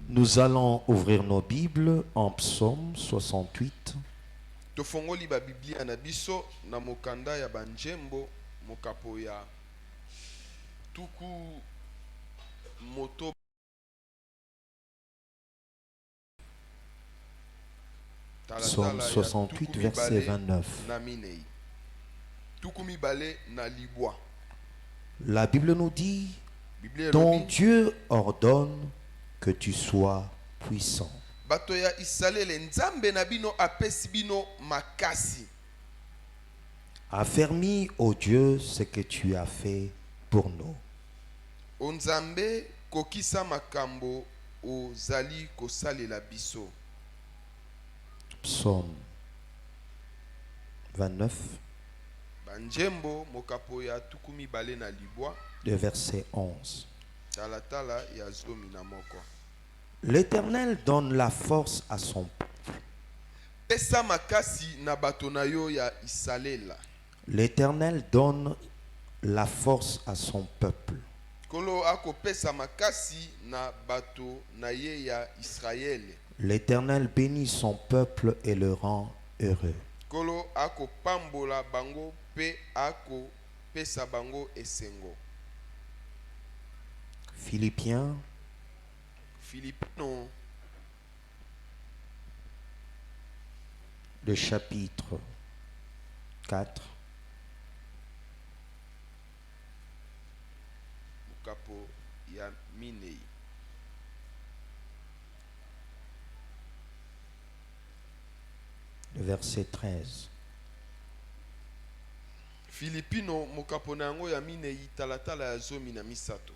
Nous allons ouvrir nos Bibles en Psaume 68. Tofongoli ba Biblia na biso na mokanda ya banjembo mokapo ya tuku moto Psaume 68, verset 29. na minei. Tuku mibale na libwa. La Bible nous dit, Biblia ton elobi, Dieu ordonne que tu sois puissant. bato ya Isalele nzambe na bino apesi bino makasi. Affermis, ô Dieu, ce que tu as fait pour nous. Onzambe kokisa makambo ozali kosalela biso. Psaume 29, Banjembo mokapo ya tuku mibale na libwa. le verset 11. Talatala ya zomi na moko. L'Éternel donne la force à son peuple. Pesa makasi na bato na yo ya Isalela. L'Éternel donne la force à son peuple. Kolo ako pesa makasi na bato na ye ya Israël. L'Éternel bénit son peuple et le rend heureux. Kolo ako pambola bango pe ako pesa bango esengo. Philippiens, Filipino le chapitre 4, mukapo ya minei. le verset 13. Filipino mukapo na yango ya minei talatala ya zomi na misato.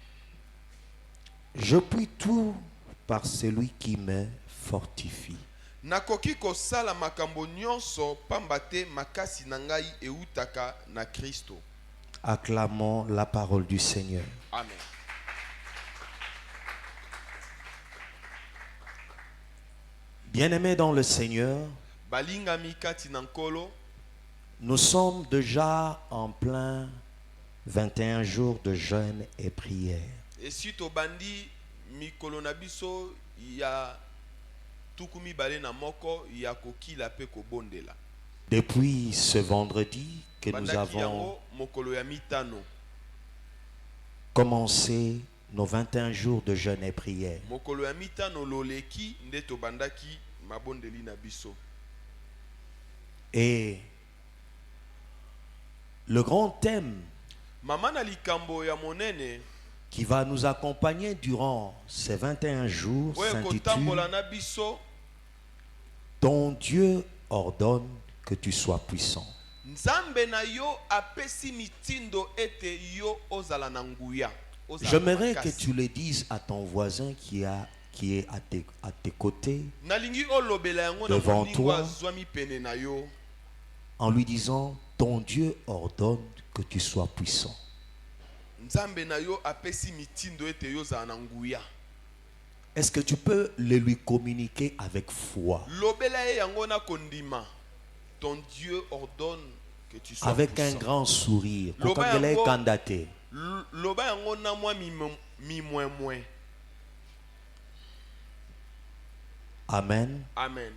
Je puis tout par celui qui me fortifie. Nakoki kosala makambo nyonso pamba te makasi na ngai eutaka na Kristo. Acclamons la parole du Seigneur. Amen. Bien-aimés dans le Seigneur, Balingami kati na nkolo, nous sommes déjà en plein 21 jours de jeûne et prière. esi tobandi mikolo na biso ya tuku mibale na moko ya kokila pe kobondela. Depuis ce vendredi que nous Bandaki avons yango mokolo ya mitano. commencé nos 21 jours de jeûne et prière. Mokolo ya mitano loleki nde tobandaki mabondeli na biso. Et le grand thème Mama na likambo ya monene qui va nous accompagner durant ces 21 jours oyo s'intitule kotambola na biso « Ton Dieu ordonne que tu sois puissant ». Nzambe na yo apesi mitindo ete yo ozala na nguya. Ozala J'aimerais que makasi. tu le dises à ton voisin qui est à tes côtés Nalingi olobela yango na devant moningo toi. azwami pene na yo. en lui disant « Ton Dieu ordonne que tu sois puissant ». Nzambe na yo apesi mitindo ete yo ozala na nguya. Est-ce que tu peux le lui communiquer avec foi, Lobela ye yango na kondima. Ton Dieu ordonne que tu sois avec un puissant. grand sourire? Loba Kokagele yango- kandate. Loba yango na mwa mimwemwe. Amen. Amen.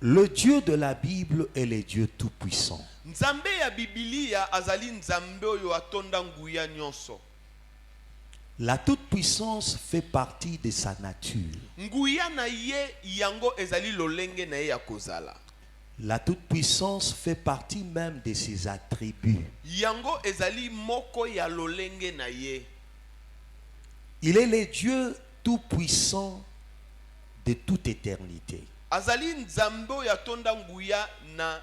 Le Dieu de la Bible est le Dieu tout-puissant. Nzambe ya Biblia azali nzambe oyo atonda nguya nyonso. La toute-puissance fait partie de sa nature. Nguya na ye yango ezali lolenge na ye ya kozala. La toute-puissance fait partie même de ses attributs. Yango ezali moko ya lolenge na ye. Il est le Dieu tout-puissant de toute éternité. Azali nzambe oyo atonda nguya na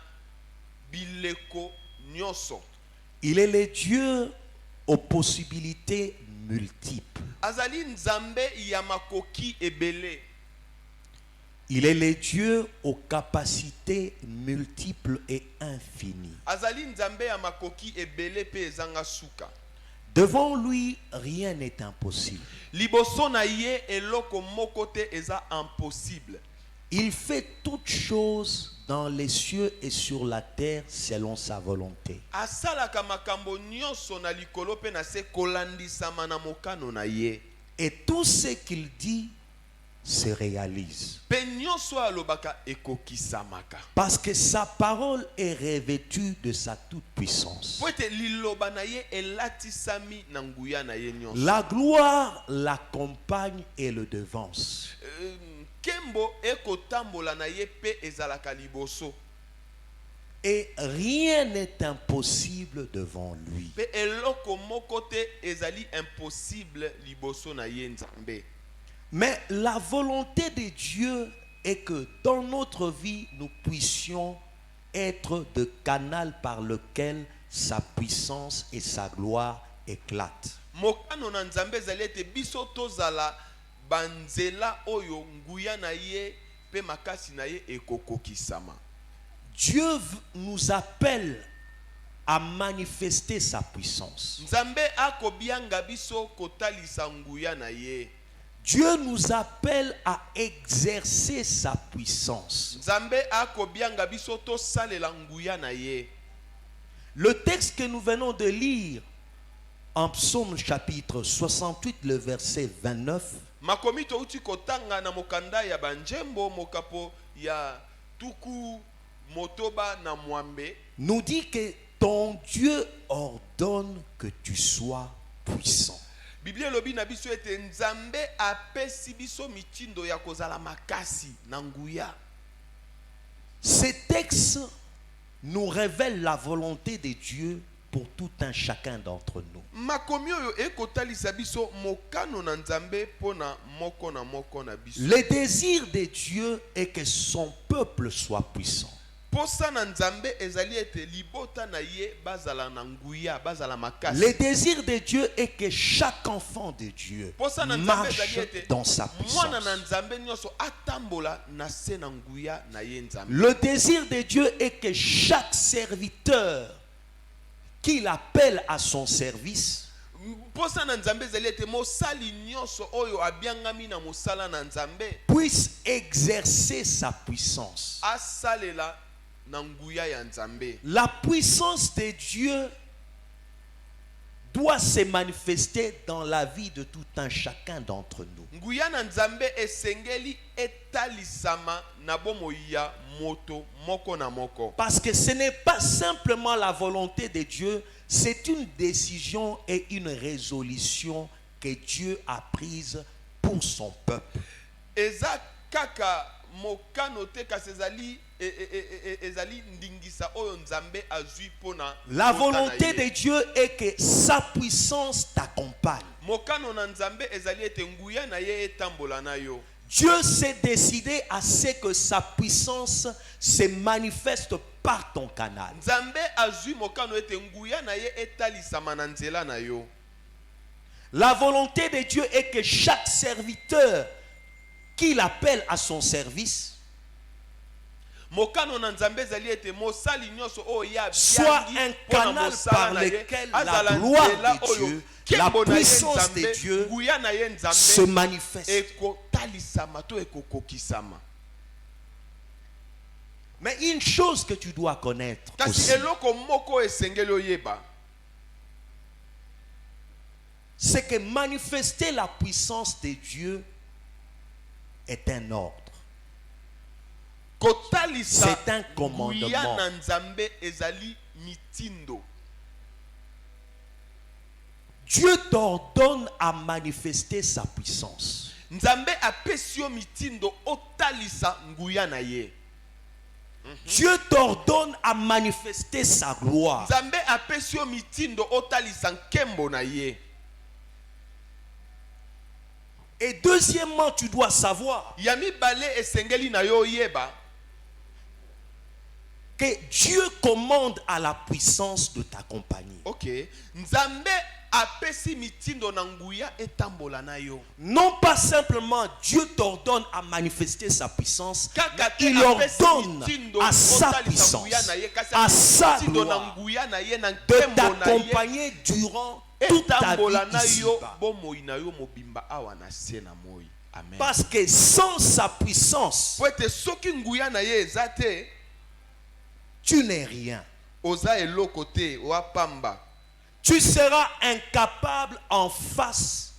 bileko nyonso. Il est le Dieu aux possibilités multiples. Azali nzambe ya makoki ebele. Il est le Dieu aux capacités multiples et infinies. Azali nzambe ya makoki ebele pe ezanga suka. Devant lui, rien n'est impossible. Liboso na ye eloko moko te eza impossible. Il fait toutes choses dans les cieux et sur la terre selon sa volonté. Asalaka makambo nyonso na likolo pe na se kolandisama na mokano na ye. Et tout ce qu'il dit se réalise. Pe nyonso alobaka ekokisamaka. Parce que sa parole est revêtue de sa toute-puissance. Po ete liloba na ye elatisami na nguya na ye nyonso. La gloire l'accompagne et le devance. Kembo ekotambola na ye pe ezalaka liboso. Et rien n'est impossible devant lui. Pe eloko moko te ezali impossible liboso na ye Nzambe. Mais la volonté de Dieu est que dans notre vie, nous puissions être le canal par lequel sa puissance et sa gloire éclatent. Mokano na Nzambe ezali ete biso tozala banzela oyo nguya na ye pe makasi na ye ekokokisama. Dieu nous appelle à manifester sa puissance. Nzambe akobianga biso kotalisa nguya na ye. Dieu nous appelle à exercer sa puissance. Nzambe akobianga biso tosalela nguya na ye. Le texte que nous venons de lire en Psaume chapitre 68, le verset 29, Makomi touti kotanga na mokanda ya banjembo mokapo ya tuku motoba na mwambe, nous dit que ton Dieu ordonne que tu sois puissant. Biblia lobi na biso ete Nzambe apesi biso mitindo ya kozala makasi na nguya. Ces textes nous révèlent la volonté de Dieu pour tout un chacun d'entre nous. Makomi oyo ekotalisa biso mokano na Nzambe pona moko na biso. Le désir de Dieu est que son peuple soit puissant. Posa na Nzambe ezali ete libota na ye bazala na nguya, bazala makasi. Le désir de Dieu est que chaque enfant de Dieu Posa na Nzambe marche ezali ete dans sa mwana puissance. na Nzambe nyonso atambola na se na nguya na ye Nzambe. Le désir de Dieu est que chaque serviteur qu'il appelle à son service Posa na Nzambe ezali ete mosali nyonso oyo abiangami na mosala na Nzambe puisse exercer sa puissance. asalela na nguya ya Nzambe. La puissance de Dieu doit se manifester dans la vie de tout un chacun d'entre nous. Nguya na Nzambe esengeli etalisama na bomoi ya moto moko na moko. Parce que ce n'est pas simplement la volonté de Dieu, c'est une décision et une résolution que Dieu a prise pour son peuple. Eza kaka mokano te kasi ezali ndingisa oyo Nzambe azwi pona. La volonté de Dieu est que sa puissance t'accompagne. Mokano na Nzambe ezali ete nguya na ye etambola na yo. Dieu s'est décidé à ce que sa puissance se manifeste par ton canal. Nzambe azwi mokano ete nguya na ye etalisama na nzela na yo. La volonté de Dieu est que chaque serviteur qu'il appelle à son service Mokano na Nzambe ezali ete mosali nyonso oyo ya soit un canal par lequel la gloire de Dieu, la puissance de Dieu se manifeste. ekotalisama to ekokokisama. Mais une chose que tu dois connaître Kasi aussi, eloko moko esengeli oyeba, c'est que manifester la puissance de Dieu est un ordre. kotalisa C'est un commandement. nguya na Nzambe ezali mitindo. Dieu t'ordonne à manifester sa puissance. Nzambe apesi yo mitindo otalisa nguya na ye. Dieu t'ordonne à manifester sa gloire. Nzambe apesi yo mitindo otalisa nkembo na ye. Et deuxièmement, tu dois savoir Ya mibale esengeli na yo yeba que Dieu commande à la puissance de t'accompagner. OK, Nzambe apesi mitindo na nguya etambola na yo. Non pas simplement Dieu t'ordonne à manifester sa puissance, mais Kaka te il apesi ordonne mitindo à sa otalisa puissance, nguya na ye, kasi à apesi sa mitindo na gloire, nguya na ye na de nkembo na ye t'accompagner durant toute ta etambola na vie yo ici-bas. bomoi na yo mobimba awa na se na moi. Amen. Parce que sans sa puissance, Po ete soki nguya na ye eza te, tu n'es rien. oza eloko te, oa pamba. Tu seras incapable en face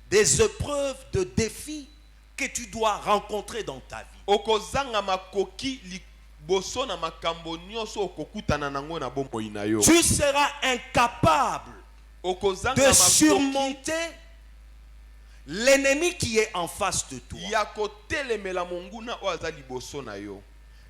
des épreuves, de défis que tu dois rencontrer dans ta vie. okozanga makoki liboso na makambo nyonso okokutana nango na bomoi na yo. Tu seras incapable Okozanga de makoki surmonter l'ennemi qui est en face de toi. ya kotelemela monguna oyo aza liboso na yo.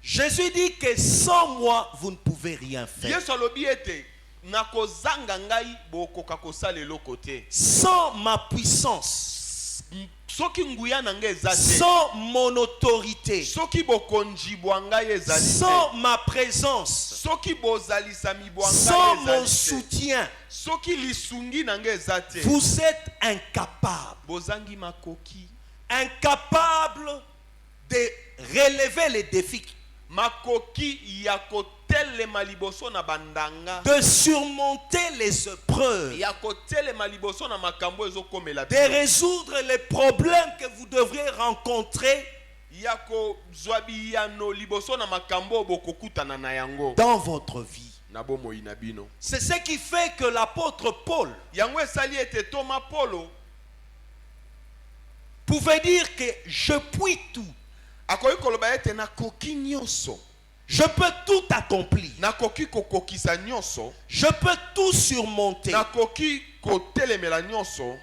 Jésus dit que sans moi, vous ne pouvez rien faire. Yesu alobi ete nakozanga ngai bokoka kosala eloko te. Sans ma puissance, Soki nguya na ngai eza te, sans mon autorité, soki bokonzi bwa ngai ezali sans te, ma présence, soki bozalisami bwa sans ngai mon ezali te, soutien, soki lisungi na ngai eza te, vous êtes incapable. bozangi makoki. Incapable de relever les défis, Makoki ya kotelema liboso na bandanga, de surmonter les épreuves, ya kotelema liboso na makambo ezokomela de bino, résoudre les problèmes que vous devrez rencontrer ya kozwa biyano liboso na makambo bokokutana na yango dans votre vie. na bomoi na bino. C'est ce qui fait que l'apôtre Paul Yango esali ete Thomas Polo pouvait dire que je puis tout, akoki koloba ete nakoki nyonso, je peux tout accomplir, nakoki kokokisa nyonso, je peux tout surmonter, nakoki kotelemela nyonso,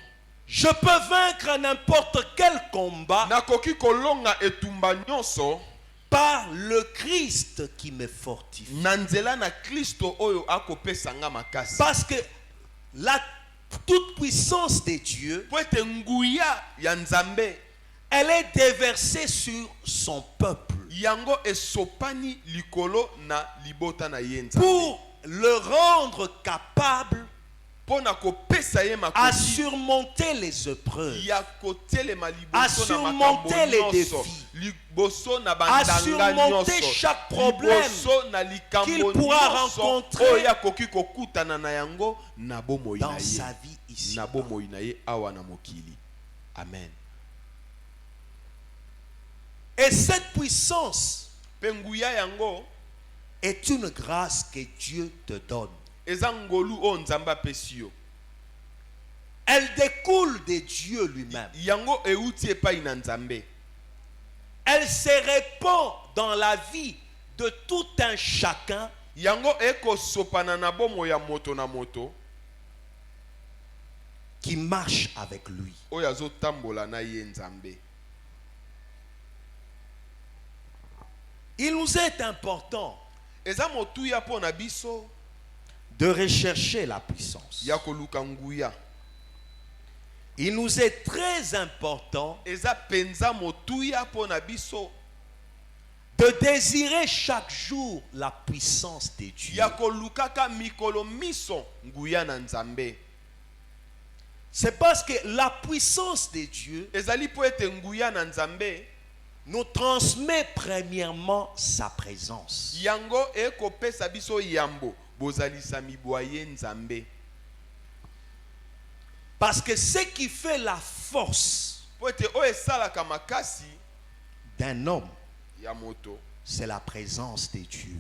je peux vaincre n'importe quel combat nakoki kolonga etumba nyonso par le Christ qui me fortifie. na nzela na Kristo oyo akopesa nga makasi. Parce que la toute puissance de Dieu, Po ete nguya ya Nzambe elle est déversée sur son peuple yango esopani likolo na libota na ye Nzambe pour le rendre capable pona kopesa ye à makoki surmonter les épreuves, ya kotelema à liboso na makambo surmonter les nyonso, défis, liboso na à bandanga surmonter nyonso, chaque problème liboso na likambo qu'il pourra nyonso rencontrer oyo akoki kokutana na yango na bomoi na dans ye, sa vie ici. na bomoi na ye awa na mokili. Amen. Et cette puissance Pe nguya yango est une grâce que Dieu te donne. eza ngolu oyo Nzambe apesi yo. Elle découle de Dieu lui-même. Yango euti epai na Nzambe. Elle se répand dans la vie de tout un chacun Yango ekosopana na bomo ya moto na moto qui marche avec lui. oyo azotambola na ye Nzambe. Il nous est important Eza motuya mpo na biso de rechercher la puissance. ya koluka nguya. Il nous est très important Eza penza motuya mpo na biso de désirer chaque jour la puissance de Dieu. ya kolukaka mikolo miso nguya na Nzambe. C'est parce que la puissance de Dieu Ezali po ete nguya na Nzambe nous transmet premièrement sa présence. yango ekopesa biso yambo bozalisa mibwaye Nzambe. Parce que ce qui fait la force Po ete oyo esalaka makasi d'un homme, ya moto c'est la présence de Dieu.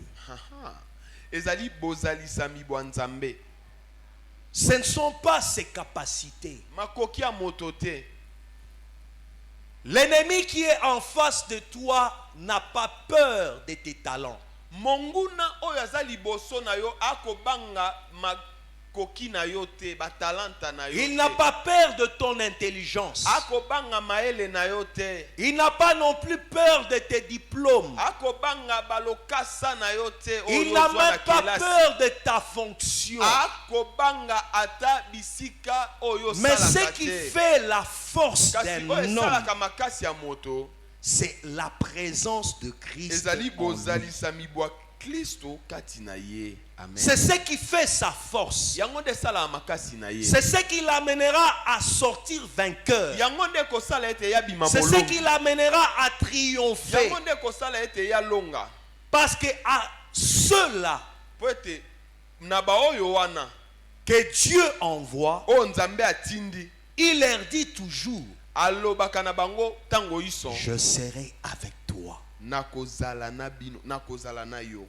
ezali bozalisa mibwa Nzambe. Ce ne sont pas ses capacités. Makoki ya moto te. L'ennemi qui est en face de toi n'a pas peur de tes talents. Monguna oyo aza liboso na yo akobanga makoki na yo te, batalanta na yo te. Il n'a pas peur de ton intelligence. Akobanga maele na yo te. Il n'a pas non plus peur de tes diplômes. Akobanga balokasa na yo te. Il n'a même pas peur de ta fonction. Akobanga ata bisika oyo Mais salaka ce qui te. fait la force Kasi d'un oyo homme, esalaka makasi ya moto c'est la présence de Christ. ezali en lui. bozalisa mibwa Kristo kati na ye. Amen. C'est ce qui fait sa force. Yango nde esalaka makasi na ye. C'est ce qui l'amènera à sortir vainqueur. Yango nde ekosala ete ya bima C'est ce bolongi. qui l'amènera à triompher. Yango nde ekosala ete ya longa. Parce que à ceux-là Po ete na baoyo wana que Dieu envoie, oyo Nzambe atindi il leur dit toujours, alobaka na bango tango iso je serai avec toi. nakozala na bino, nakozala na yo,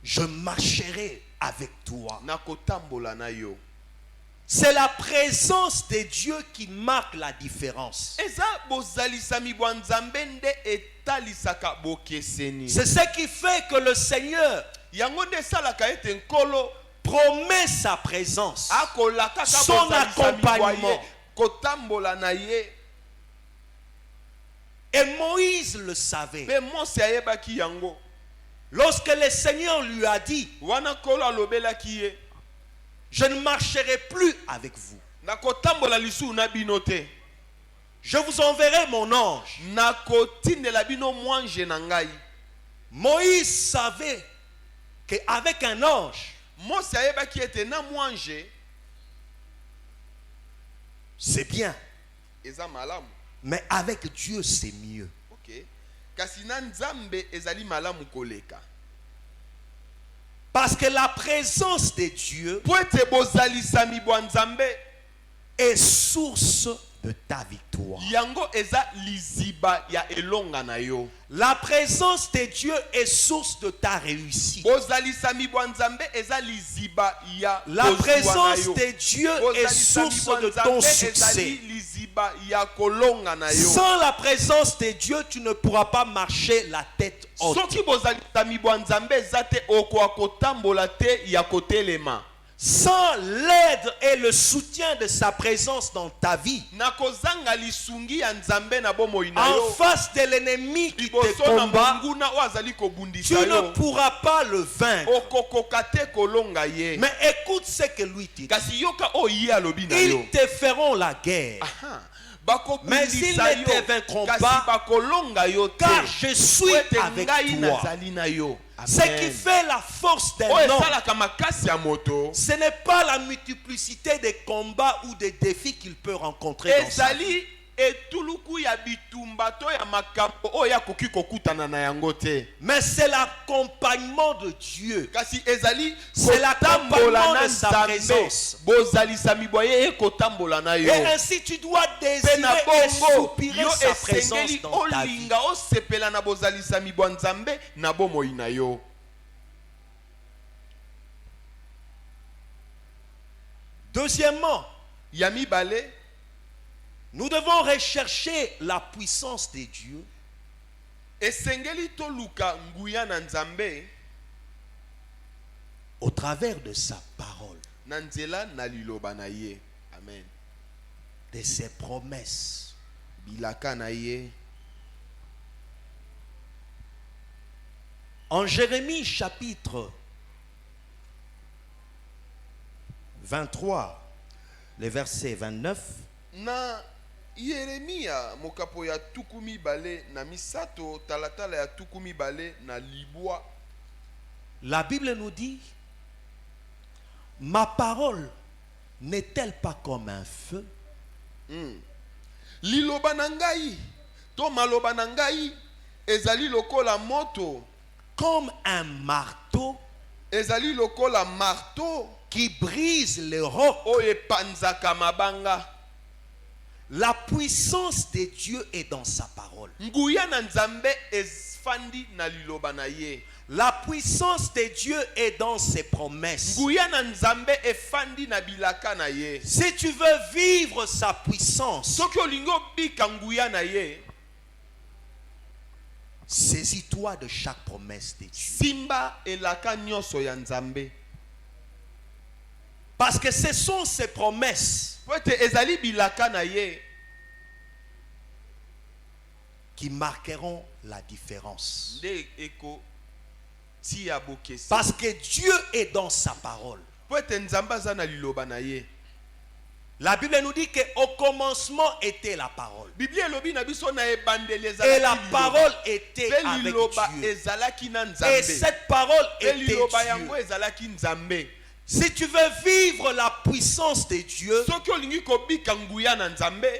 Je marcherai avec toi. nakotambola na yo. C'est la présence de Dieu qui marque la différence. eza bozalisami bwa nzambe nde etalisaka bokeseni. C'est ce qui fait que le Seigneur yango nde esalaka ete nkolo promet sa présence, akola kaka son bozalisami bwa accompagnement. ye kotambola na ye. Et Moïse le savait. Mpe Mose ayebaki yango Lorsque le Seigneur lui a dit, wana nkolo alobelaki ye je ne marcherai plus avec vous, nakotambola lisusu na bino te, je vous enverrai mon ange. nakotindela bino mwanje na ngai. Moïse savait qu'avec un ange, Mose ayebaki ete na mwanje c'est bien, eza malamu, mais avec Dieu c'est mieux. okay, kasi na nzambe ezali malamu koleka. Parce que la présence de Dieu Po ete bozalisami bwa nzambe est source de ta victoire. yango eza liziba ya elonga na yo. La présence de Dieu est source de ta réussite. Bozalisami bwa nzambe eza liziba ya La kozwa na présence yo. de Dieu est Bozalisami source bwa de nzambe ton ezali succès. liziba ya kolonga na yo. Sans la présence de Dieu, tu ne pourras pas marcher la tête haute. Soki bozalisami bwa nzambe eza te okoka kotambola te ya kotelema. Sans l'aide et le soutien de sa présence dans ta vie, Na kozanga lisungi ya nzambe na bomoi na en yo. face de l'ennemi qui te Liboso na combat, monguna oyo azali tu kobundisa ne yo. pourras pas le vaincre. Okokoka te kolonga ye. Mais écoute ce que lui te dit. Kasi yoka oyo ye alobi na yo. Ils te feront la guerre, Aha. mais ils Bakobundisa ne yo. te vaincront Kasi pas, bakolonga yo te. car je suis Po ete avec ngai toi. nazali na yo. Ce qui fait la force d'un Oyo homme, esalaka makasi ya moto ce n'est pas la multiplicité des combats ou des défis qu'il peut rencontrer dans sa vie. ezali etuluku ya bitumba to ya makambo oyo akoki kokutana na yango te, Mais c'est l'accompagnement de Dieu. kasi ezali C'est l'accompagnement kotambola na de sa nzambe. présence. Bozalisami bwa ye ekotambola na yo. Et ainsi tu dois Pe désirer na et bongo soupirer yo sa présence esengeli dans ta vie. olinga osepela na bozalisami bwa nzambe na bomoi na yo. Deuxièmement, Ya mibale, nous devons rechercher la puissance de Dieu esengeli toluka nguya na nzambe au travers de sa parole, na nzela na liloba na ye. Amen. de ses promesses. Bilaka na ye. En Jérémie chapitre 23, le verset 29, Na Yeremia mokapo ya tukumi bale na misato talatala ya tukumi bale na libwa. la Bible nous dit, ma parole n'est-elle pas comme un feu Liloba na ngai to maloba na ngai ezali lokola moto, comme un marteau ezali lokola marteau qui brise les rocs? oyo epanzaka mabanga. La puissance de Dieu est dans sa parole. Nguya na nzambe efandi na liloba na ye. La puissance de Dieu est dans ses promesses. Nguya na nzambe efandi na bilaka na ye. Si tu veux vivre sa puissance, Soki olingi obika nguya na ye, saisis-toi de chaque promesse de Dieu. simba elaka nyonso ya nzambe. Parce que ce sont ces promesses Po ete ezali bilaka na ye qui marqueront la différence. nde eko tia bokesi. Parce que Dieu est dans sa parole. Po ete nzambe aza na liloba na ye. La Bible nous dit qu'au commencement était la parole. Biblia elobi na biso na ebandeli Et ezalaki la liloba. parole était Pe avec liloba Dieu. ezalaki na Et nzambe. cette parole Pe était liloba yango Dieu. ezalaki nzambe. Si tu veux vivre la puissance de Dieu, Soki olingi kobika nguya na nzambe,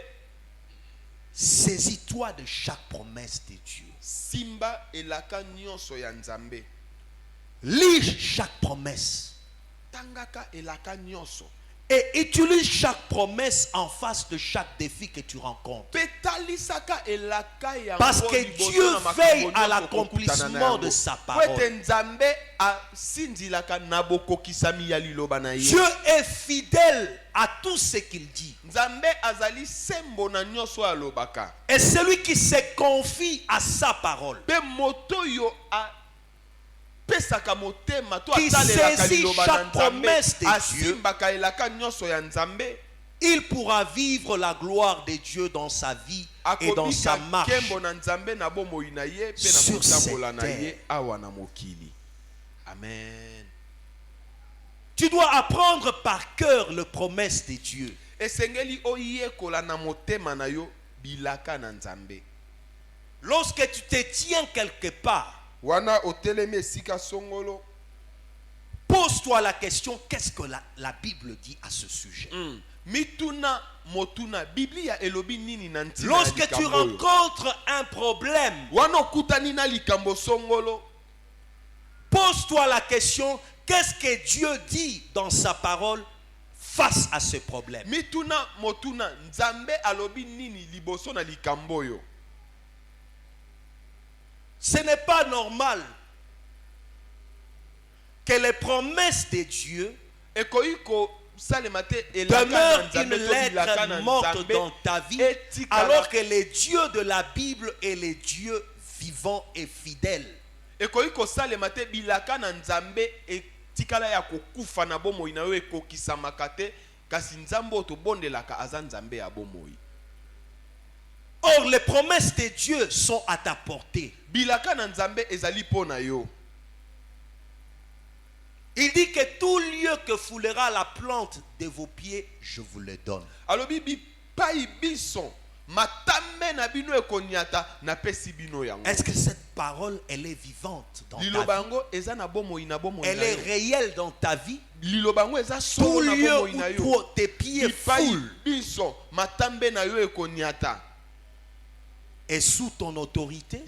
saisis-toi de chaque promesse de Dieu. simba elaka nyonso ya nzambe. Lis chaque promesse. Tangaka elaka nyonso. Et utilise chaque promesse en face de chaque défi que tu rencontres. Parce que Dieu veille à l'accomplissement de sa parole. Dieu est fidèle à tout ce qu'il dit. Et celui qui se confie à sa parole, qui saisit chaque promesse de Dieu, il pourra vivre la gloire de Dieu dans sa vie et dans sa marche sur cette terre. Amen. Tu dois apprendre par cœur les promesses de Dieu. Lorsque tu te tiens quelque part, pose-toi la question, qu'est-ce que la Bible dit à ce sujet? Lorsque tu rencontres un problème, pose-toi la question, qu'est-ce que Dieu dit dans sa parole face à ce problème? Ce n'est pas normal que les promesses de Dieu demeurent une lettre morte dans ta vie, alors que le Dieu de la Bible est le Dieu vivant et fidèle. Or, les promesses de Dieu sont à ta portée. Il dit que tout lieu que foulera la plante de vos pieds, je vous le donne. Est-ce que cette parole, elle est vivante dans ta vie? Elle est réelle dans ta vie? Tout lieu où tes pieds foulent est sous ton autorité,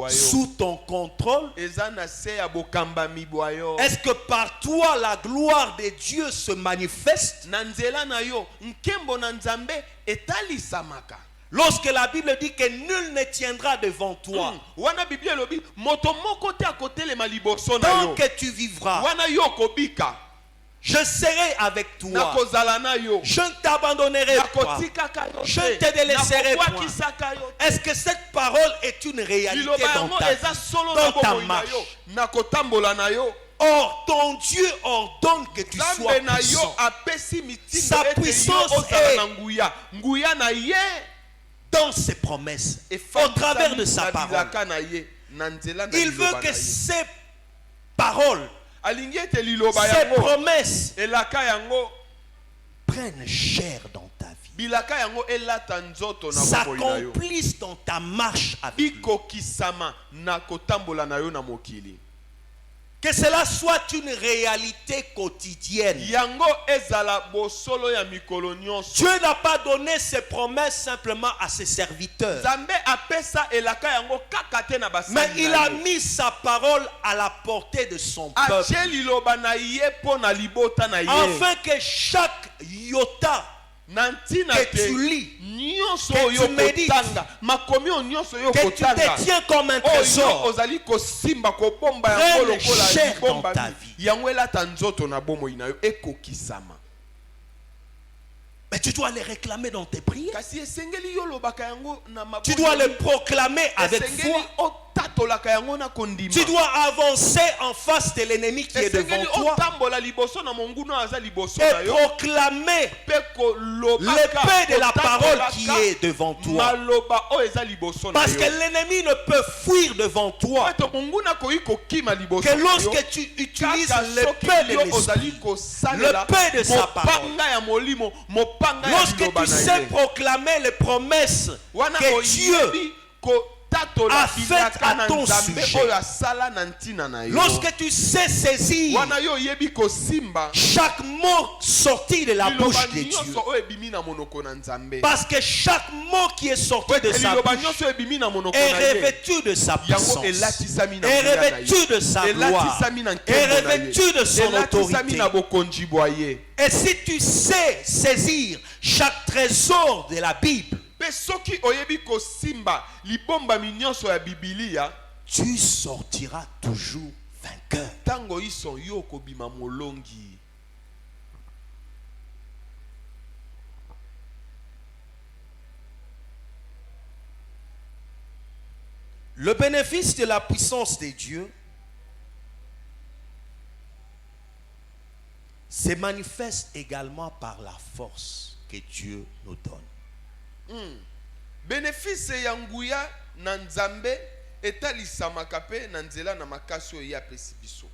sous ton contrôle. Est-ce que par toi la gloire de Dieu se manifeste? Lorsque la Bible dit que nul ne tiendra devant toi, tant que tu vivras, je serai avec toi. Je ne t'abandonnerai pas. Je ne te délaisserai pas. Est-ce que cette parole est une réalité dans ta vie, dans ta marche? Or, ton Dieu ordonne que tu sois puissant. Sa puissance est dans ses promesses, au travers de sa parole. Il veut que ces paroles, ces promesses prennent chair dans ta vie, s'accomplissent dans ta marche avec lui. Que cela soit une réalité quotidienne. Dieu n'a pas donné ses promesses simplement à ses serviteurs, mais il a mis sa parole à la portée de son peuple, afin que chaque iota que tu lis, que tu médites, que tu te tiens comme un trésor, prenne chair dans ta vie. Mais tu dois les réclamer dans tes prières. Tu dois les proclamer avec foi. Tu dois avancer en face de l'ennemi qui est devant toi et proclamer l'épée de la parole qui est devant toi. Parce que l'ennemi ne peut fuir devant toi que lorsque tu utilises l'épée de l'esprit, l'épée de sa parole. Lorsque tu sais proclamer les promesses que Dieu kotatola a fait bilaka à na ton Nzambe sujet. oyo asala na ntina na yo. Lorsque tu sais saisir Wana yo yebi kosimba chaque mot sorti de la liloba bouche de Dieu, nyonso oyo ebimi na monoko na Nzambe. parce que chaque mot qui est sorti de sa Liloba bouche nyonso ebimi na monoko est na ye. revêtu de sa Yango puissance, elatisami na est nguya na ye. revêtu de sa gloire, Elatisami na est nkembo na ye. revêtu de son Elatisami autorité. na bokonzi bwa ye. Et si tu sais saisir chaque trésor de la Bible, Pe soki oyebi kosimba libombami nyonso ya Bibilia, tu sortiras toujours vainqueur. tango iso yo kobima molongi. Le bénéfice de la puissance de Dieu se manifeste également par la force que Dieu nous donne. Bénéfice ya nguya na Nzambe etalisamaka pe na nzela na makasi oyo ya pesi biso.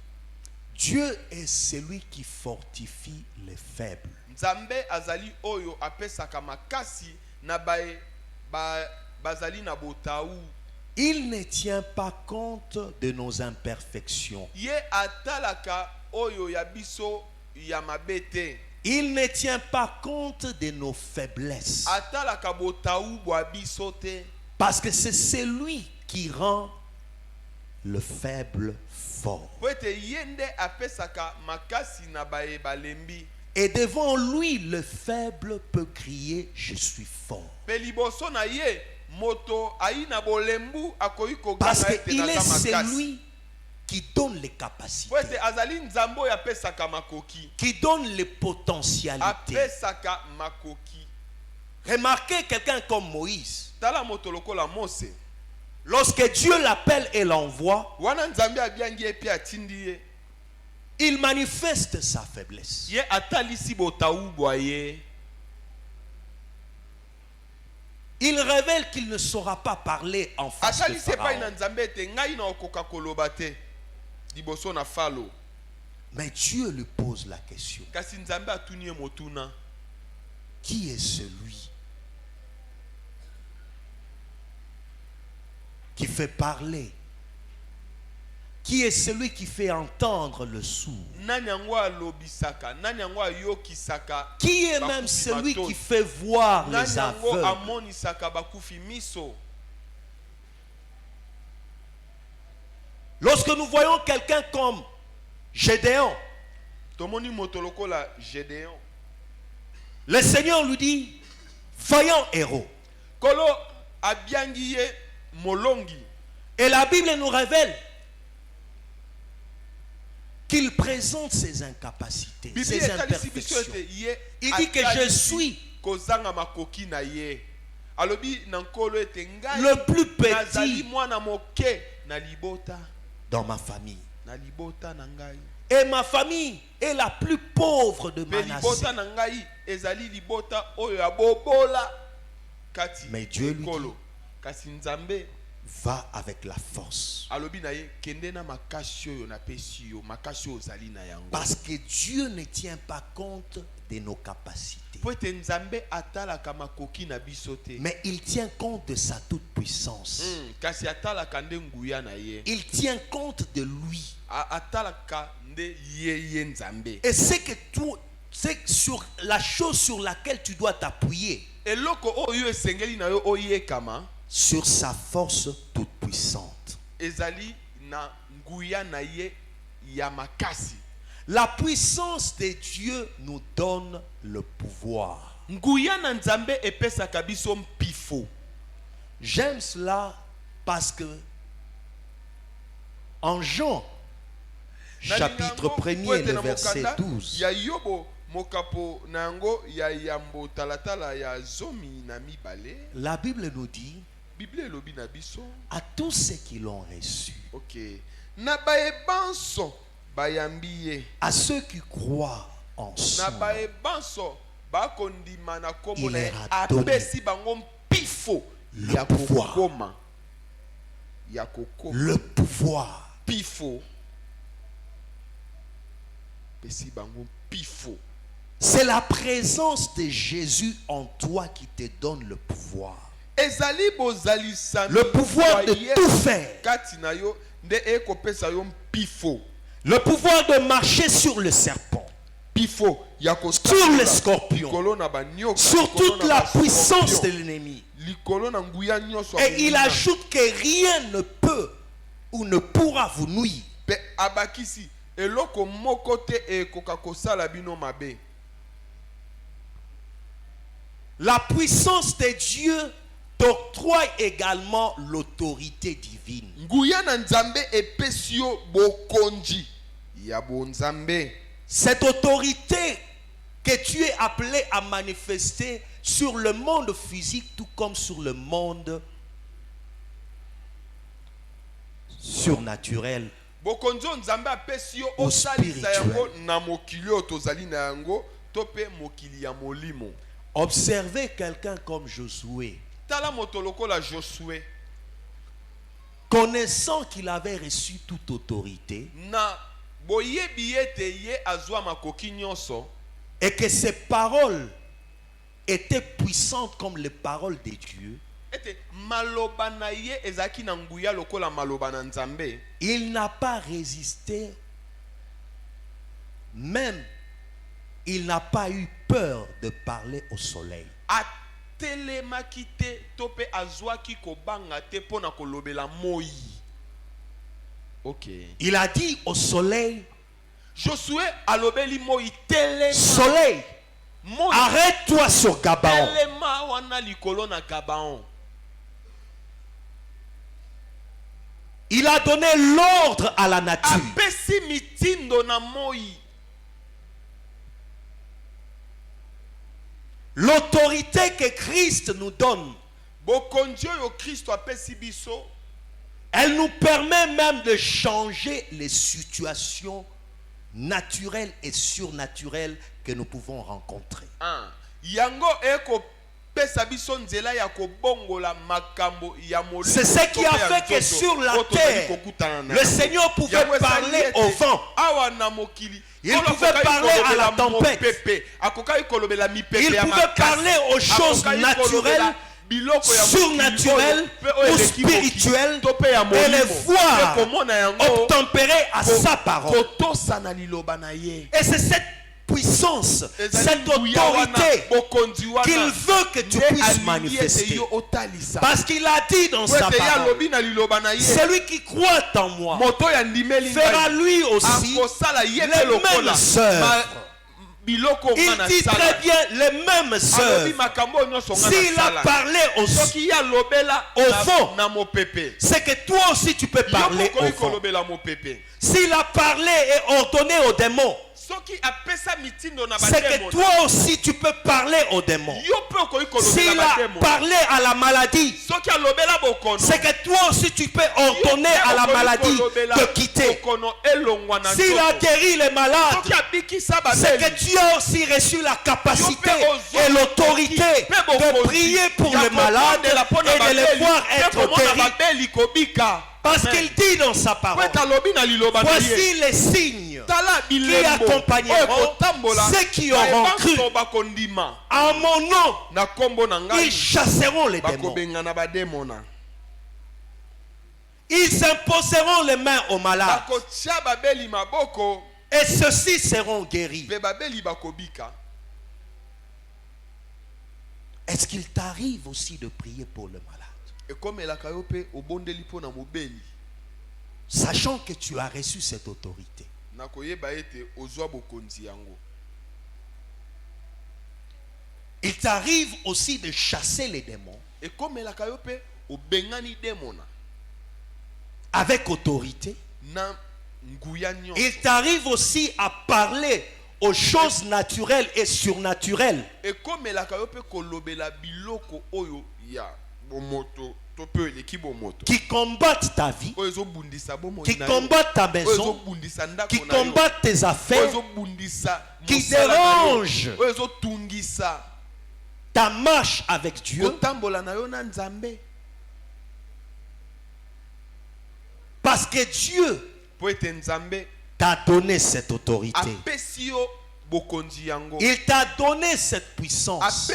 Dieu est celui qui fortifie les faibles. Nzambe azali oyo apesaka makasi na bazali na botaou. Il ne tient pas compte de nos imperfections. Ye atalaka oyo ya biso ya mabete. Il ne tient pas compte de nos faiblesses. Atalaka botaou bwa biso te. Parce que c'est celui qui rend le faible fort. Poete yende apesaka makasi na balembi. Et devant lui, le faible peut crier, je suis fort. Pe liboso na ye moto aina bolembu akoyi Parce kogana ete qu'il naza est makasi. celui qui donne les capacités, Poete azali nzambo ya pesaka makoki. qui donne les potentialités. Apesaka makoki. Remarquez quelqu'un comme Moïse. Tala moto lokola Mose. Lorsque Dieu l'appelle et l'envoie, Wana nzambe abiangi epi atindi ye. il manifeste sa faiblesse. Ye atalisi botaou bwa ye. Il révèle qu'il ne saura pas parler en face de Atalisi epai na Pharaon. nzambe ete ngai na okoka koloba te liboso na Falo. Mais Dieu lui pose la question. Kasi nzambe atuni ye motuna. Qui est celui qui fait parler? Qui est celui qui fait entendre le sourd? Nani yango alobisaka, nani yango ayokisaka. Qui est même celui qui fait voir Nani les yango aveugles? amonisaka bakufi miso. Lorsque nous voyons quelqu'un comme Gédéon, Tomoni moto lokola Gédéon. le Seigneur lui dit, vaillant héros. Kolo abiangi ye molongi. Et la Bible nous révèle qu'il présente ses incapacités, Bibi ses etalisi biso imperfections. ete ye Il dit que je atalisi suis kozanga makoki na ye. Alobi na nkolo ete ngai le plus nazali petit mwana moke na libota. dans ma famille. Na libota na ngai. Et ma famille est la plus pauvre de Mais Manassé. libota na ngai ezali libota oyo ya bobola kati Mais Dieu lui ekolo. dit, Kasi nzambe va avec la force. alobi na ye kende na makasi oyo napesi yo, makasi oyo ozali na yango. Parce que Dieu ne tient pas compte de nos capacités. Po ete nzambe atalaka makoki na biso te. Mais il tient compte de sa toute puissance. Kasi atalaka nde nguya na ye. Il tient compte de lui. Atalaka nde ye nzambe. Et c'est que tout, c'est sur la chose sur laquelle tu dois t'appuyer. Eloko oyo esengeli na yo oyekama Sur sa force toute puissante. ezali na nguya na ye ya makasi. La puissance de Dieu nous donne le pouvoir. Nguya na nzambe epesaka biso mpifo. J'aime cela parce que en Jean, chapitre 1er, le verset 12, ya Yobo mokapo na yango ya yambo talatala ya zomi na mibale. la Bible nous dit, Bible elobi na biso. à tous ceux qui l'ont reçu, Ok. Na baebanso bayambi ye. à ceux qui croient en son Na nom, baebanso bakondima na kombo na ye, Il leur a donné apesi bango mpifo le ya pouvoir. kokoma. Ya kokoma. le pouvoir. Pifo. Pesi bango pifo. C'est la présence de Jésus en toi qui te donne le pouvoir. ezali bozalisa le pouvoir de tout faire, kati na yo nde ekopesa yo mpifo. le pouvoir de marcher sur le serpent, Pifo ya sur les scorpions, likolo na banyoka, sur likolo toute na la bascorpion, puissance de l'ennemi. likolo na nguya nyonso ya Et il monguna. ajoute que rien ne peut ou ne pourra vous nuire. Pe abakisi eloko moko te ekoka kosala bino mabe. La puissance de Dieu t'octroie également l'autorité divine. Nguya na nzambe epesi yo bokonzi ya bonzambe. Cette autorité que tu es appelé à manifester sur le monde physique tout comme sur le monde surnaturel. Bokonzi nzambe apesi yo Au osalisa yango spirituel. na mokili oyo tozali na yango to pe mokili ya molimo. Observez quelqu'un comme Josué, Tala moto lokola Josué connaissant qu'il avait reçu toute autorité na boyebi ete ye azwa makoki nyonso et que ses paroles étaient puissantes comme les paroles de Dieu, ete maloba na ye ezaki na nguya lokola maloba na nzambe. il n'a pas résisté, même il n'a pas eu peur de parler au soleil. Atelemaki te to pe azwaki kobanga te pona kolobela moi. Ok. Il a dit au soleil, Josué alobeli moi telema. soleil, Moi arrête-toi sur Gabaon. telema wana likolo na Gabaon. Il a donné l'ordre à la nature. Apesi mitindo na moi. L'autorité que Christ nous donne, Bokonzi oyo Kristo apesi biso elle nous permet même de changer les situations naturelles et surnaturelles que nous pouvons rencontrer. yango eko pesa biso nzela ya kobongola makambo ya molimo. C'est ce qui a fait que sur la terre, le Seigneur pouvait parler au vent. Awa na mokili Il pouvait parler à la tempête. Il Il pouvait parler aux choses naturelles, surnaturelles ou spirituelles et les voir obtempérer à sa parole. Et c'est cette puissance, cette autorité qu'il veut que tu puisses manifester. Parce qu'il a dit dans sa parole, celui qui croit en moi fera lui aussi les mêmes œuvres. Il dit très bien les mêmes œuvres. S'il a parlé au vent, c'est que toi aussi tu peux parler au vent. S'il a parlé et ordonné aux démons, c'est que toi aussi tu peux parler aux démons. S'il a parlé à la maladie, c'est que toi aussi tu peux ordonner à la maladie de quitter. S'il a guéri les malades, c'est que tu as aussi reçu la capacité et l'autorité de prier pour les malades et de les voir être guéris. Parce qu'il dit dans sa parole, voici les signes qui accompagneront ceux qui auront cru. En mon nom, ils chasseront les démons. Ils imposeront les mains aux malades. Et ceux-ci seront guéris. Est-ce qu'il t'arrive aussi de prier pour le malade? Sachant que tu as reçu cette autorité. Il t'arrive aussi de chasser les démons avec autorité. Il t'arrive aussi à parler aux choses naturelles et surnaturelles qui combattent ta vie, qui combattent ta maison, qui combattent tes affaires, qui dérangent ta marche avec Dieu. Parce que Dieu t'a donné cette autorité. Il t'a donné cette puissance.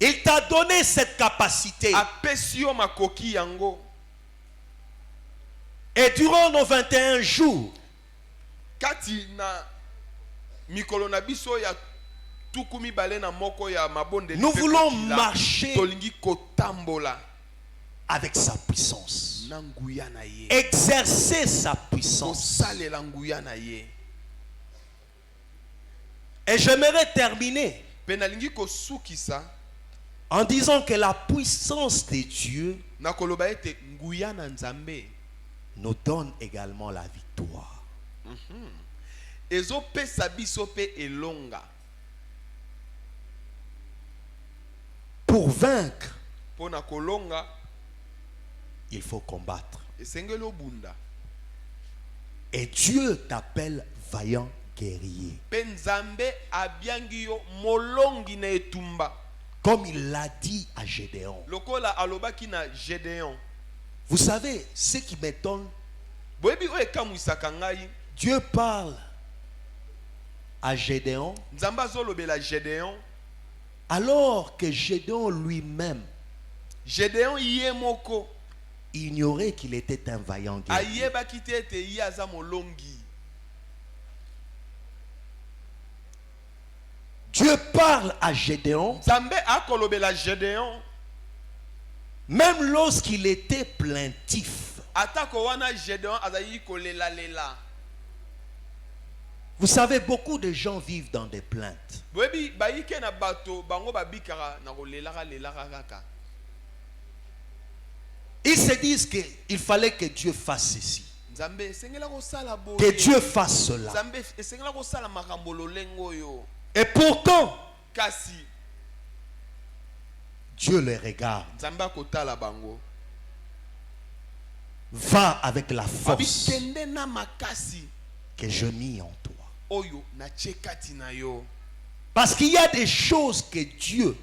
Il t'a donné cette capacité. apesi yo makoki yango. Et durant nos 21 jours, Kati na mikolo na biso ya tuku mibale na moko ya mabonde nous voulons marcher tolingi kotambola avec sa puissance. na nguya na ye. Exercer sa puissance. Kosalela nguya na ye. Et j'aimerais terminer Pe nalingi kosukisa en disant que la puissance de Dieu na koloba ete nguya na Nzambe nous donne également la victoire. ezopesa biso pe elonga. Pour vaincre, Pona kolonga il faut combattre. esengeli obunda. Et Dieu t'appelle vaillant guerrier. Pe Nzambe abiangi yo molongi na etumba. Comme il l'a dit à Gédéon. Lokola alobaki na Gédéon. Vous savez, ce qui m'étonne, Boyebi oyo ekamwisaka ngai. Dieu parle à Gédéon Nzambe azolobela Gédéon. alors que Gédéon lui-même Gédéon ye moko ignorait qu'il était un vaillant guerrier. ayebaki te ete ye aza molongi. Dieu parle à Gédéon Nzambe akolobela Gédéon. même lorsqu'il était plaintif. Atako wana Gédéon azali kolela lela. Vous savez, beaucoup de gens vivent dans des plaintes. Boyebi bayike na bato bango babikara na kolelaka lelaka kaka. Ils se disent qu'il fallait que Dieu fasse ceci, Nzambe esengela kosala boye. que Dieu fasse cela. Nzambe esengela kosala makambo lolengo yo. Et pourtant, Kasi Dieu les regarde. Nzambe akotala bango. Va avec la force Abikende na makasi que je mis en toi. oyo na chekati na yo. Parce qu'il y a des choses que Dieu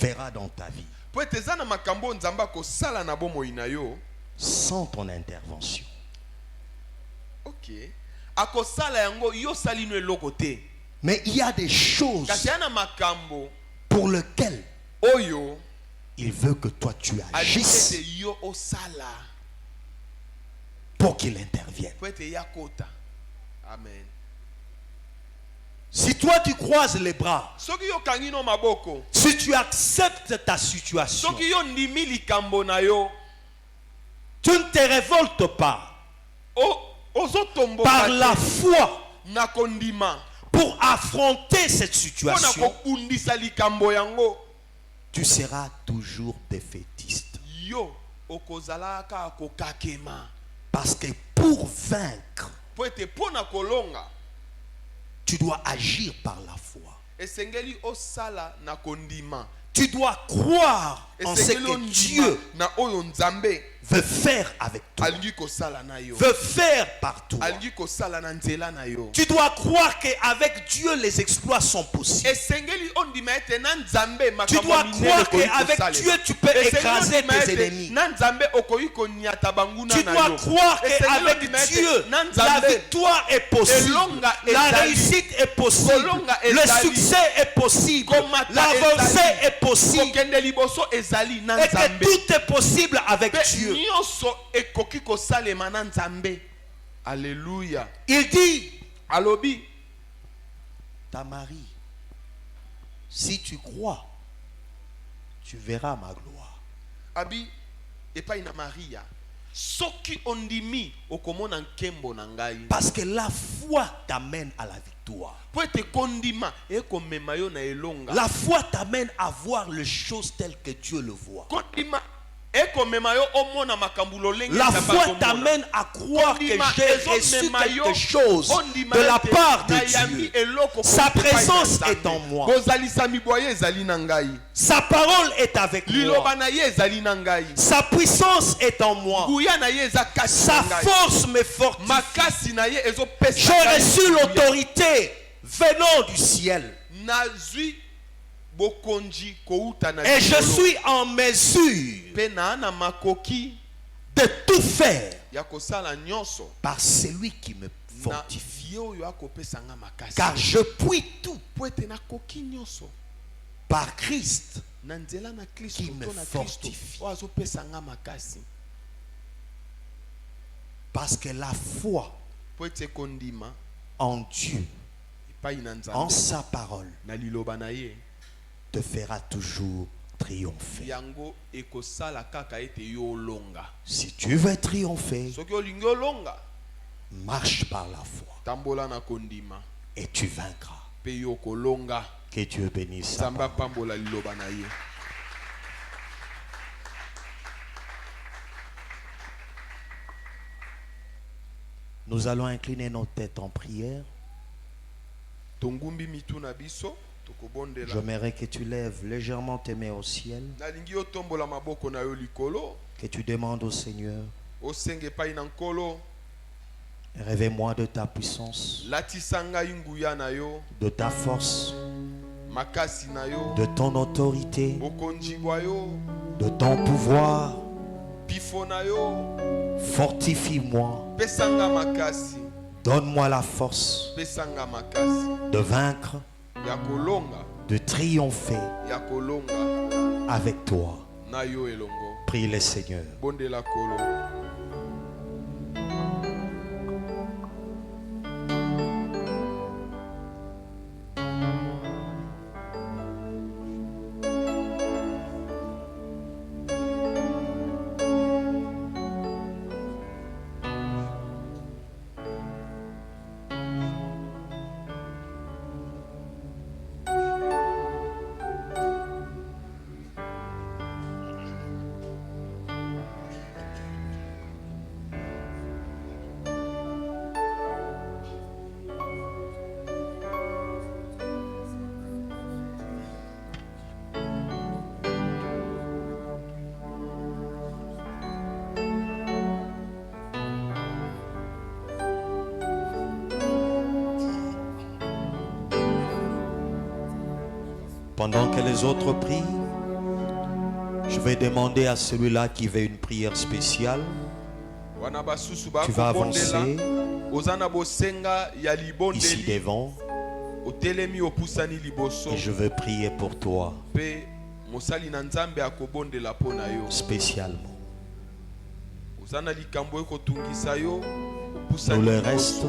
fera dans ta vie Po ete eza na makambo Nzambe akosala na bomoi na yo. sans ton intervention. Ok. Akosala yango yo sali no eloko te. Mais il y a des choses Kasi yana makambo pour lesquelles oyo il veut que toi tu agisses alite yo osala pour qu'il intervienne. po ete yakota. Amen. Si toi tu croises les bras, Soki yo kangi no maboko, si tu acceptes ta situation, soki yo ndimi likambo na yo, tu ne te révoltes pas ozotomboka par te la foi na kondima pour affronter cette pona situation, kokundisa likambo yango, tu seras toujours défaitiste. yo okozalaka kokakema. Parce que pour vaincre, Po ete pona kolonga tu dois agir par la foi. esengeli osala na kondima. Tu dois croire en ce Esengeli que ondima Dieu na oyo Nzambe veut faire avec toi, alingi kosala na yo, veut faire par toi. alingi kosala na nzela na yo. Tu dois croire qu'avec Dieu, les exploits sont possibles. Esengeli ondima ete na Nzambe Tu makambo dois minene croire ekoki qu'avec kosalema. Dieu, tu peux Esengeli écraser ondima tes ete ennemis. na Nzambe okoki konyata banguna Tu na dois yo. croire Esengeli qu'avec ondima ete Dieu, na la Nzambe victoire est possible. elonga La ezali. réussite est possible. Kolonga Le ezali. succès est possible. Komata L'avancée ezali. est possible. kokende liboso ezali na Et que Nzambe. tout est possible avec Pe Dieu. nyonso ekoki kosalema na Nzambe. Alléluia. Il dit, Alobi ta Marie, si tu crois, tu verras ma gloire. abi epai na Maria. Soki ondimi okomona nkembo na ngai. Parce que la foi t'amène à la victoire. Po ete kondima ekomema yo na elonga. La foi t'amène à voir les choses telles que Dieu le voit. Kondima ekomema yo omona makambo lolenge La Nzambe foi akomona. t'amène à croire que Kondima j'ai reçu ezomema yo, quelque chose ondima de la ete part de nayambi Dieu. eloko Sa kote epai na présence Nzambe. est en moi. Bozalisa miboye ezali na ngai. Sa parole est avec Liloba moi. na ye ezali na ngai. Sa puissance est en moi. Nguya na ye eza kasi Sa na ngai. force me fortifie. Makasi na ye ezopesa J'ai ngai reçu nguya. l'autorité venant du ciel. Nazwi bokonji kouta na Et je likolo. suis en mesure Pe na na makoki de tout faire ya kosala nyonso par celui qui me na fortifie. ye oyo akopesa nga makasi. Car je puis tout po ete nakoki nyonso par Christ na nzela na Kristo qui me to na Kristo fortifie. oyo azopesa nga makasi parce que la foi po ete kondima en Dieu, epai na en Nzambe sa parole, na liloba na ye te fera toujours triompher. yango ekosala kaka ete yo olonga. Si tu veux triompher, Soki olingi olonga marche par la foi tambola na kondima et tu vaincras. pe yo kolonga. Que Dieu bénisse sa Nzambe parole. apambola liloba na ye. Nous allons incliner nos têtes en prière. Tongumbi mitu na biso tokobondela. J'aimerais que tu lèves légèrement tes mains au ciel, Nalingi otombola maboko na yo likolo que tu demandes au Seigneur, osenge epai na nkolo révèle-moi de ta puissance, latisa ngai nguya na yo de ta force, makasi na yo de ton autorité, bokonzi bwa yo de ton pouvoir. pifo na yo Fortifie-moi, pesa nga makasi donne-moi la force pesa nga makasi de vaincre, ya kolonga de triompher ya kolonga avec toi. na yo elongo. Prie le Seigneur. Bondela kolo. Pendant que les autres prient, je vais demander à celui-là qui veut une prière spéciale. Wana basusu Tu vas bakobondela avancer ozana bosenga ya ici libondeli devant otelemi opusani liboso et je veux prier pour toi pe mosali na Nzambe akobondela po na yo spécialement. ozana likambo ekotungisa yo Nous opusani le liboso. reste,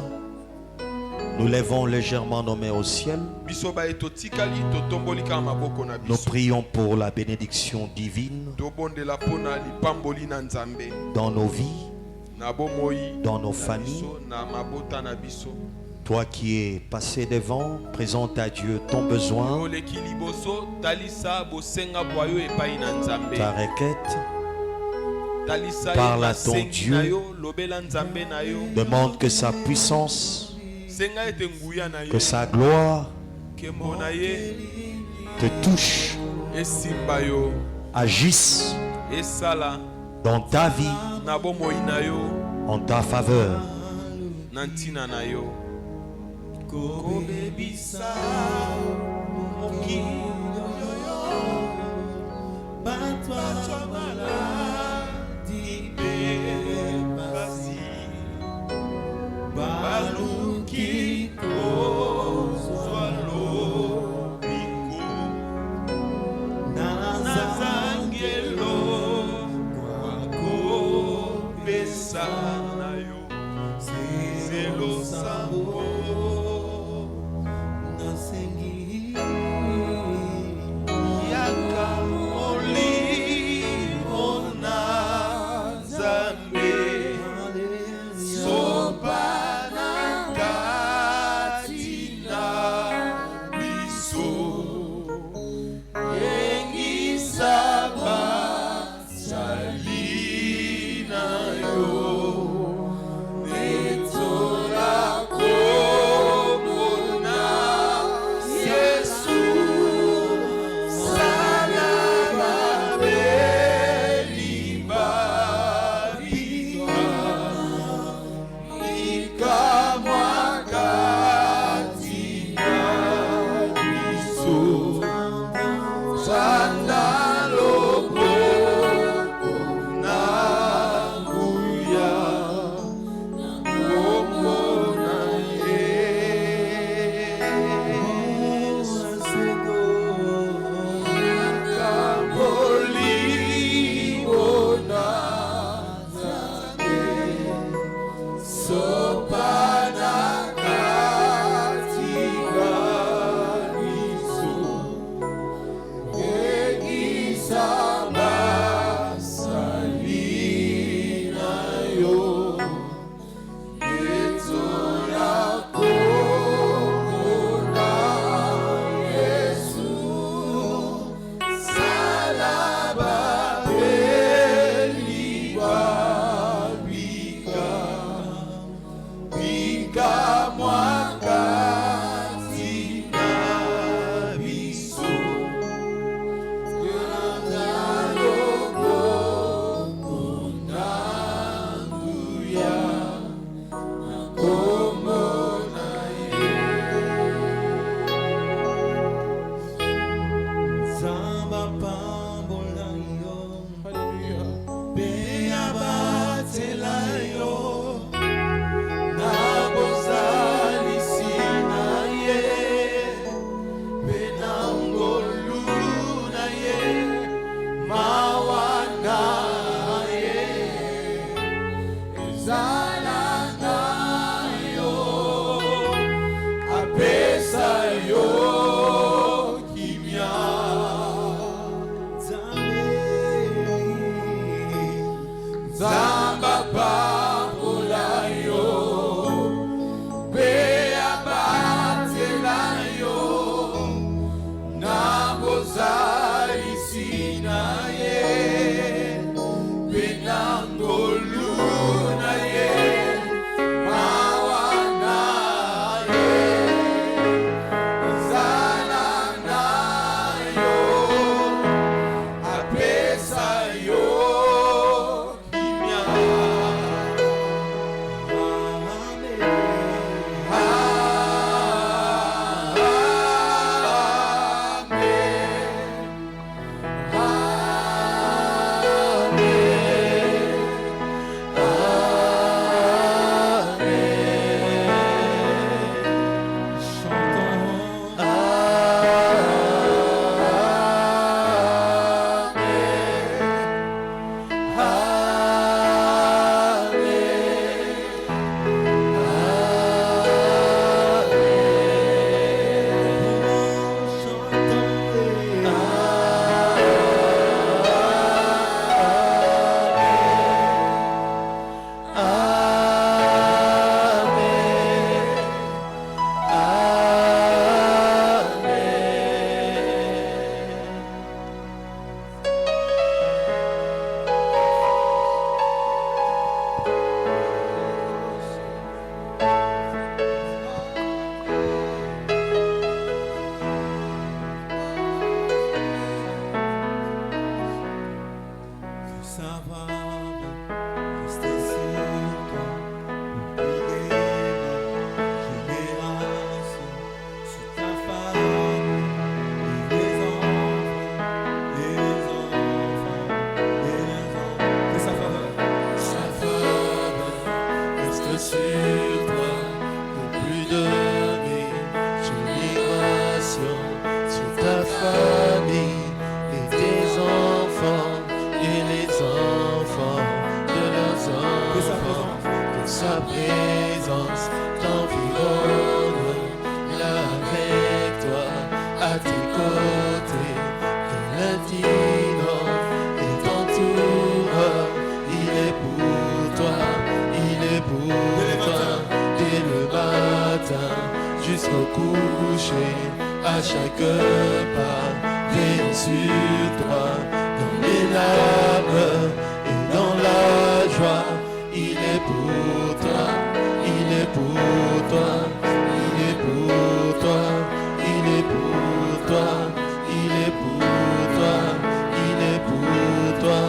nous levons légèrement nos mains au ciel. Biso ba etotikali totomboli kaka maboko na Nous biso prions pour la bénédiction divine tobondela po na lipamboli na Nzambe dans nos vies, na bomoi dans nos na familles. biso na mabota na biso. Toi qui es passé devant, présente à Dieu ton besoin, oleki liboso talisa bosenga bwa yo epai na Nzambe. ta requête. Talisa Parle ye à ton masengi Dieu. na yo lobela Nzambe na yo Demande que sa puissance, senga ete nguya na que ye sa gloire nkembo na ye te touche, esimba yo agisse esala dans ta vie na bomoi na yo en ta faveur. na ntina na yo kobebisa mokili oyo batwa maladi mpe basi baluki kozwa lobiko nazangelo kwakopesa na yo zelo sango nasengi yaka molimo na Nzambe sopa na kati na biso engisa basali na yo côté de l'infini et t'entoure. Il est pour toi, il est pour toi. Dès le matin jusqu'au coucher, à chaque pas, veillant sur toi. Dans les larmes et dans la joie, il est pour toi, il est pour toi, il est pour toi, il est pour toi, il est pour toi, il est pour toi,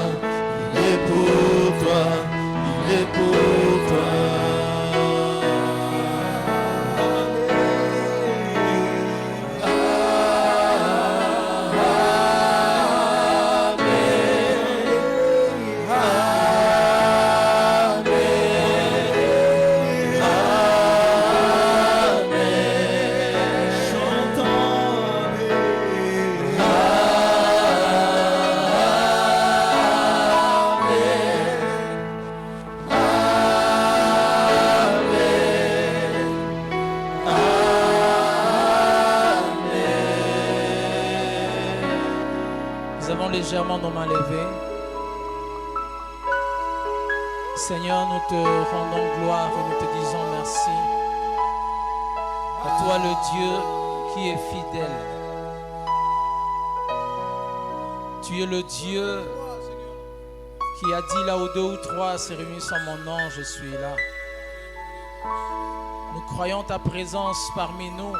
il est pour toi, il est pour toi. Nous avons légèrement nos mains levées. Seigneur, nous te rendons gloire et nous te disons merci. À toi le Dieu qui est fidèle. Tu es le Dieu qui a dit là où 2 ou 3 se réunissent en mon nom, je suis là. Nous croyons ta présence parmi nous.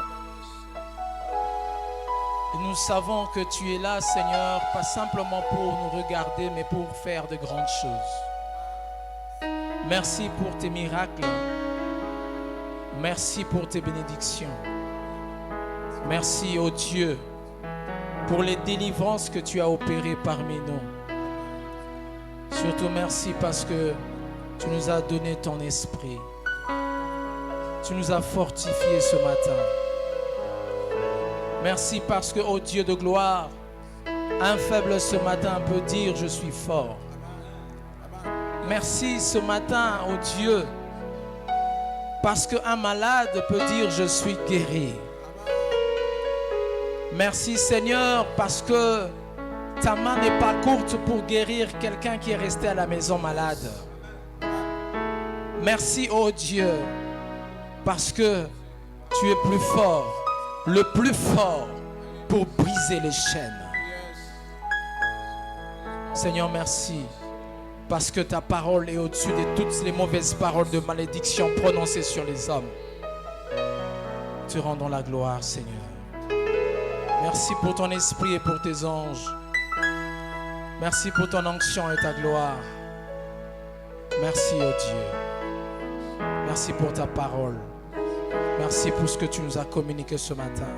Et nous savons que tu es là, Seigneur, pas simplement pour nous regarder, mais pour faire de grandes choses. Merci pour tes miracles. Merci pour tes bénédictions. Merci, ô Dieu, pour les délivrances que tu as opérées parmi nous. Surtout merci parce que tu nous as donné ton esprit. Tu nous as fortifiés ce matin. Merci parce que, ô Dieu de gloire, un faible ce matin peut dire je suis fort. Merci ce matin, ô Dieu, parce qu'un malade peut dire je suis guéri. Merci Seigneur parce que ta main n'est pas courte pour guérir quelqu'un qui est resté à la maison malade. Merci ô Dieu parce que tu es plus fort, le plus fort pour briser les chaînes. Seigneur, merci parce que ta parole est au-dessus de toutes les mauvaises paroles de malédiction prononcées sur les hommes. Te rendons la gloire, Seigneur. Merci pour ton esprit et pour tes anges. Merci pour ton onction et ta gloire. Merci, oh Dieu. Merci pour ta parole. Merci pour ce que tu nous as communiqué ce matin.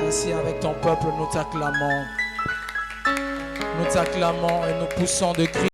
Ainsi, avec ton peuple, nous t'acclamons. Nous t'acclamons et nous poussons de cris.